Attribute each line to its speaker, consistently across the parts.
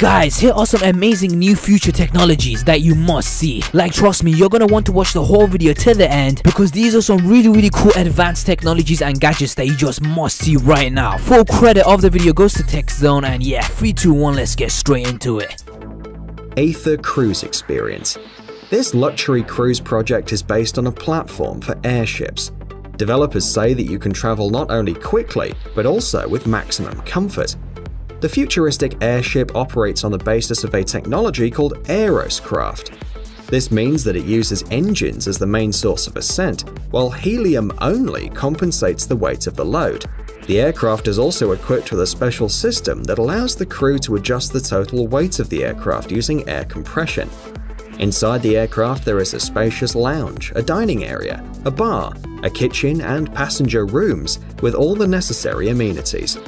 Speaker 1: Guys, here are some amazing new future technologies that you must see. Like, trust me, you're gonna want to watch the whole video to the end because these are some really cool advanced technologies and gadgets that you just must see right now. Full credit of the video goes to TechZone, and yeah, 3, 2, 1, let's get straight into it.
Speaker 2: Aether Cruise Experience. This luxury cruise project is based on a platform for airships. Developers say that you can travel not only quickly, but also with maximum comfort. The futuristic airship operates on the basis of a technology called Aeroscraft. This means that it uses engines as the main source of ascent, while helium only compensates the weight of the load. The aircraft is also equipped with a special system that allows the crew to adjust the total weight of the aircraft using air compression. Inside the aircraft there is a spacious lounge, a dining area, a bar, a kitchen and passenger rooms with all the necessary amenities.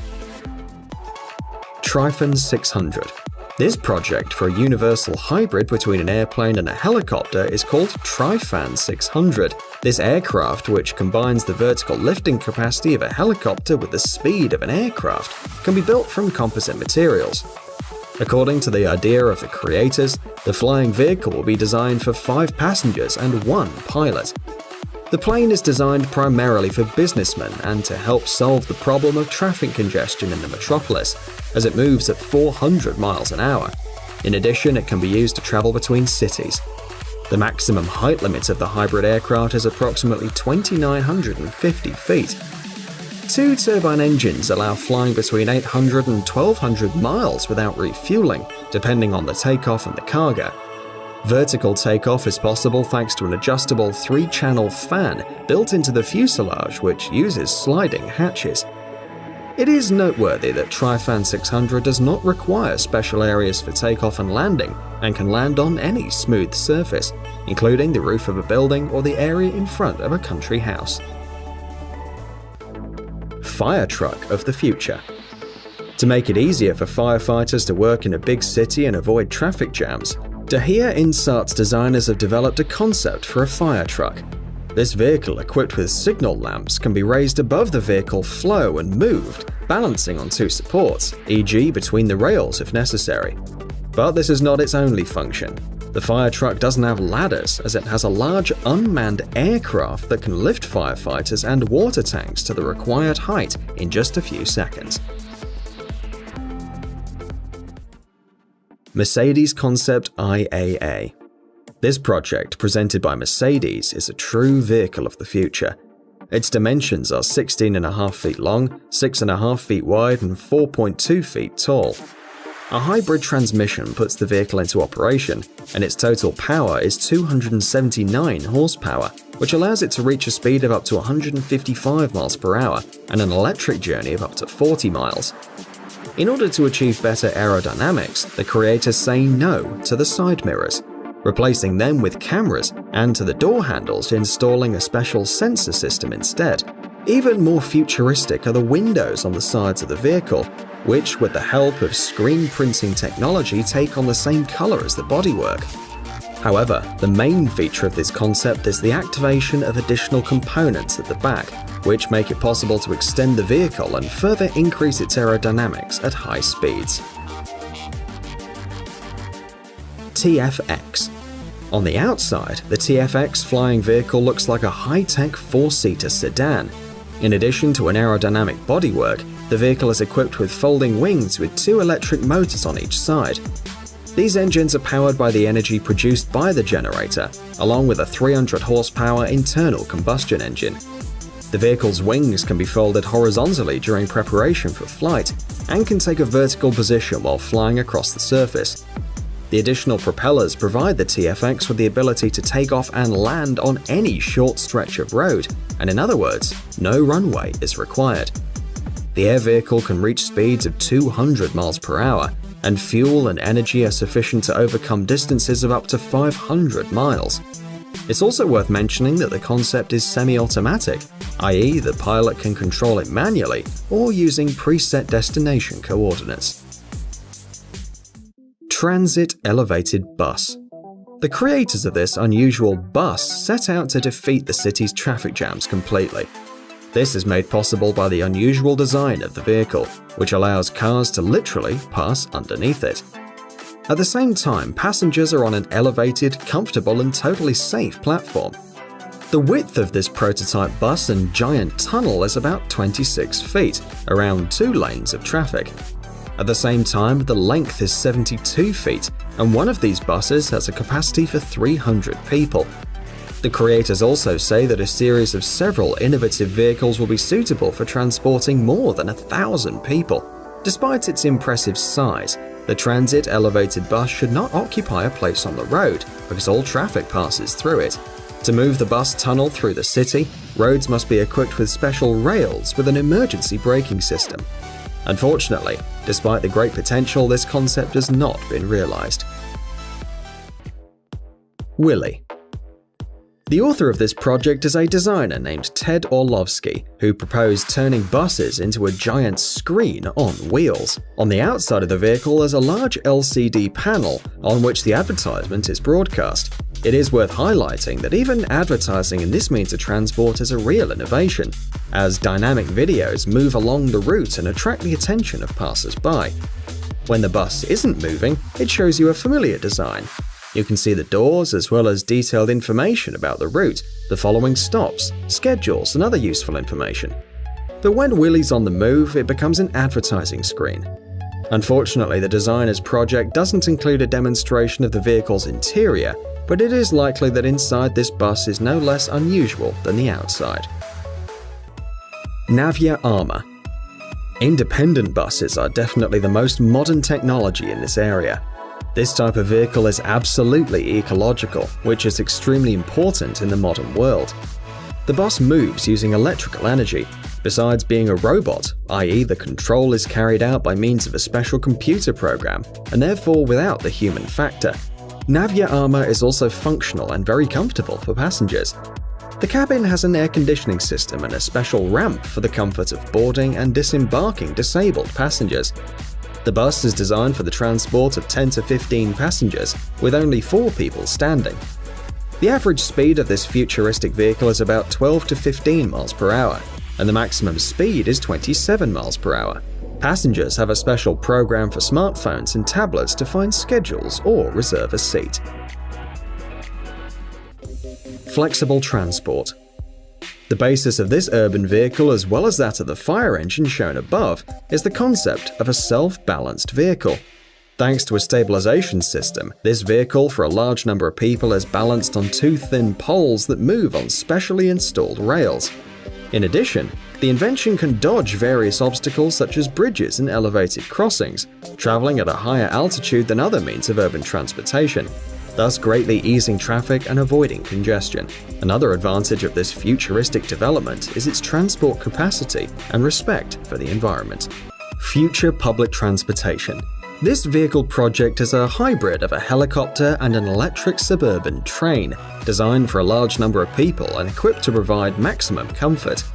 Speaker 2: Tryfan 600. This project for a universal hybrid between an airplane and a helicopter is called Tryfan 600. This aircraft, which combines the vertical lifting capacity of a helicopter with the speed of an aircraft, can be built from composite materials. According to the idea of the creators, the flying vehicle will be designed for 5 passengers and 1 pilot. The plane is designed primarily for businessmen and to help solve the problem of traffic congestion in the metropolis, as it moves at 400 miles an hour. In addition, it can be used to travel between cities. The maximum height limit of the hybrid aircraft is approximately 2,950 feet. 2 turbine engines allow flying between 800 and 1,200 miles without refueling, depending on the takeoff and the cargo. Vertical takeoff is possible thanks to an adjustable 3-channel fan built into the fuselage, which uses sliding hatches. It is noteworthy that Tryfan 600 does not require special areas for takeoff and landing and can land on any smooth surface, including the roof of a building or the area in front of a country house. Fire truck of the future. To make it easier for firefighters to work in a big city and avoid traffic jams, Dahia Insart's designers have developed a concept for a fire truck. This vehicle, equipped with signal lamps, can be raised above the vehicle flow and moved, balancing on 2 supports, e.g. between the rails if necessary. But this is not its only function. The fire truck doesn't have ladders, as it has a large unmanned aircraft that can lift firefighters and water tanks to the required height in just a few seconds. Mercedes Concept IAA. This project, presented by Mercedes, is a true vehicle of the future. Its dimensions are 16.5 feet long, 6.5 feet wide, and 4.2 feet tall. A hybrid transmission puts the vehicle into operation, and its total power is 279 horsepower, which allows it to reach a speed of up to 155 miles per hour and an electric journey of up to 40 miles. In order to achieve better aerodynamics, the creators say no to the side mirrors, replacing them with cameras, and to the door handles, installing a special sensor system instead. Even more futuristic are the windows on the sides of the vehicle, which, with the help of screen printing technology, take on the same color as the bodywork. However, the main feature of this concept is the activation of additional components at the back, which make it possible to extend the vehicle and further increase its aerodynamics at high speeds. TFX. On the outside, the TFX flying vehicle looks like a high-tech 4-seater sedan. In addition to an aerodynamic bodywork, the vehicle is equipped with folding wings with 2 electric motors on each side. These engines are powered by the energy produced by the generator, along with a 300 horsepower internal combustion engine. The vehicle's wings can be folded horizontally during preparation for flight and can take a vertical position while flying across the surface. The additional propellers provide the TFX with the ability to take off and land on any short stretch of road, and in other words, no runway is required. The air vehicle can reach speeds of 200 miles per hour, and fuel and energy are sufficient to overcome distances of up to 500 miles. It's also worth mentioning that the concept is semi-automatic, i.e. the pilot can control it manually or using preset destination coordinates. Transit Elevated Bus. The creators of this unusual bus set out to defeat the city's traffic jams completely. This is made possible by the unusual design of the vehicle, which allows cars to literally pass underneath it. At the same time, passengers are on an elevated, comfortable and totally safe platform. The width of this prototype bus and giant tunnel is about 26 feet, around 2 lanes of traffic. At the same time, the length is 72 feet, and one of these buses has a capacity for 300 people. The creators also say that a series of several innovative vehicles will be suitable for transporting more than 1,000 people. Despite its impressive size, the transit elevated bus should not occupy a place on the road because all traffic passes through it. To move the bus tunnel through the city, roads must be equipped with special rails with an emergency braking system. Unfortunately, despite the great potential, this concept has not been realized. WILLY. The author of this project is a designer named Ted Orlovsky, who proposed turning buses into a giant screen on wheels. On the outside of the vehicle is a large LCD panel on which the advertisement is broadcast. It is worth highlighting that even advertising in this means of transport is a real innovation, as dynamic videos move along the route and attract the attention of passers-by. When the bus isn't moving, it shows you a familiar design. You can see the doors as well as detailed information about the route, the following stops, schedules and other useful information. But when WILLY's on the move, it becomes an advertising screen. Unfortunately, the designer's project doesn't include a demonstration of the vehicle's interior, but it is likely that inside this bus is no less unusual than the outside. Navya Armour. Independent buses are definitely the most modern technology in this area. This type of vehicle is absolutely ecological, which is extremely important in the modern world. The bus moves using electrical energy, besides being a robot, i.e. the control is carried out by means of a special computer program, and therefore without the human factor. Navya Armour is also functional and very comfortable for passengers. The cabin has an air conditioning system and a special ramp for the comfort of boarding and disembarking disabled passengers. The bus is designed for the transport of 10 to 15 passengers, with only 4 people standing. The average speed of this futuristic vehicle is about 12 to 15 miles per hour, and the maximum speed is 27 miles per hour. Passengers have a special program for smartphones and tablets to find schedules or reserve a seat. Flexible transport. The basis of this urban vehicle, as well as that of the fire engine shown above, is the concept of a self-balanced vehicle. Thanks to a stabilization system, this vehicle for a large number of people is balanced on 2 thin poles that move on specially installed rails. In addition, the invention can dodge various obstacles such as bridges and elevated crossings, traveling at a higher altitude than other means of urban transportation, thus greatly easing traffic and avoiding congestion. Another advantage of this futuristic development is its transport capacity and respect for the environment. Future public transportation. This vehicle project is a hybrid of a helicopter and an electric suburban train, designed for a large number of people and equipped to provide maximum comfort.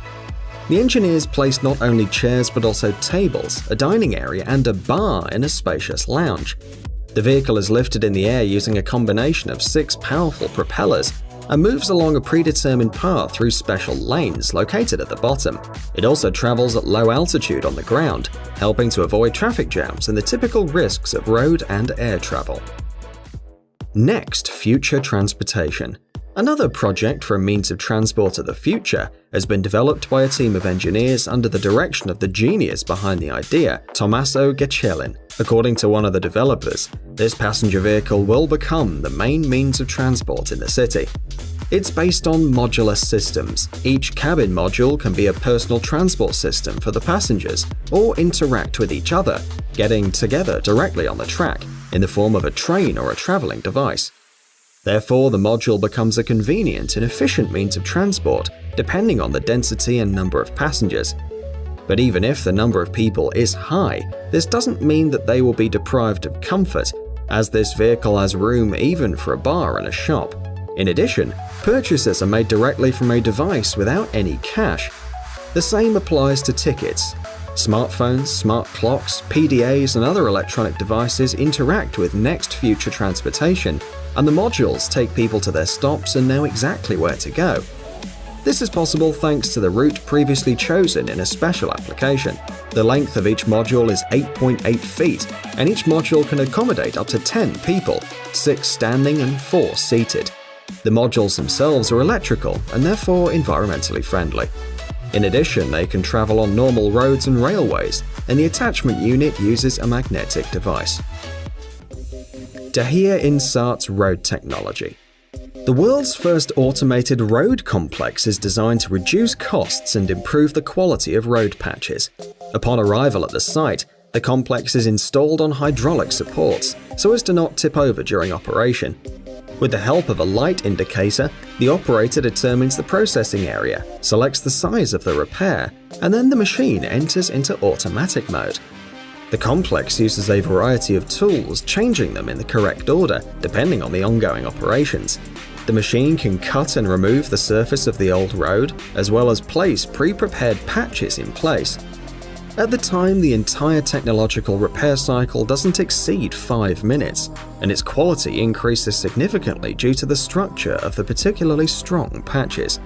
Speaker 2: The engineers placed not only chairs but also tables, a dining area and a bar in a spacious lounge. The vehicle is lifted in the air using a combination of 6 powerful propellers and moves along a predetermined path through special lanes located at the bottom. It also travels at low altitude on the ground, helping to avoid traffic jams and the typical risks of road and air travel. Next, future transportation. Another project for a means of transport of the future has been developed by a team of engineers under the direction of the genius behind the idea, Tommaso Gecellin. According to one of the developers, this passenger vehicle will become the main means of transport in the city. It's based on modular systems. Each cabin module can be a personal transport system for the passengers or interact with each other, getting together directly on the track in the form of a train or a traveling device. Therefore, the module becomes a convenient and efficient means of transport, depending on the density and number of passengers. But even if the number of people is high, this doesn't mean that they will be deprived of comfort, as this vehicle has room even for a bar and a shop. In addition, purchases are made directly from a device without any cash. The same applies to tickets. Smartphones, smart clocks, PDAs and other electronic devices interact with next future transportation, and the modules take people to their stops and know exactly where to go. This is possible thanks to the route previously chosen in a special application. The length of each module is 8.8 feet, and each module can accommodate up to 10 people, 6 standing and 4 seated. The modules themselves are electrical and therefore environmentally friendly. In addition, they can travel on normal roads and railways, and the attachment unit uses a magnetic device. Dahia Insaat's road technology. The world's first automated road complex is designed to reduce costs and improve the quality of road patches. Upon arrival at the site, the complex is installed on hydraulic supports so as to not tip over during operation. With the help of a light indicator, the operator determines the processing area, selects the size of the repair, and then the machine enters into automatic mode. The complex uses a variety of tools, changing them in the correct order depending on the ongoing operations. The machine can cut and remove the surface of the old road, as well as place pre-prepared patches in place. At the time, the entire technological repair cycle doesn't exceed 5 minutes, and its quality increases significantly due to the structure of the particularly strong patches.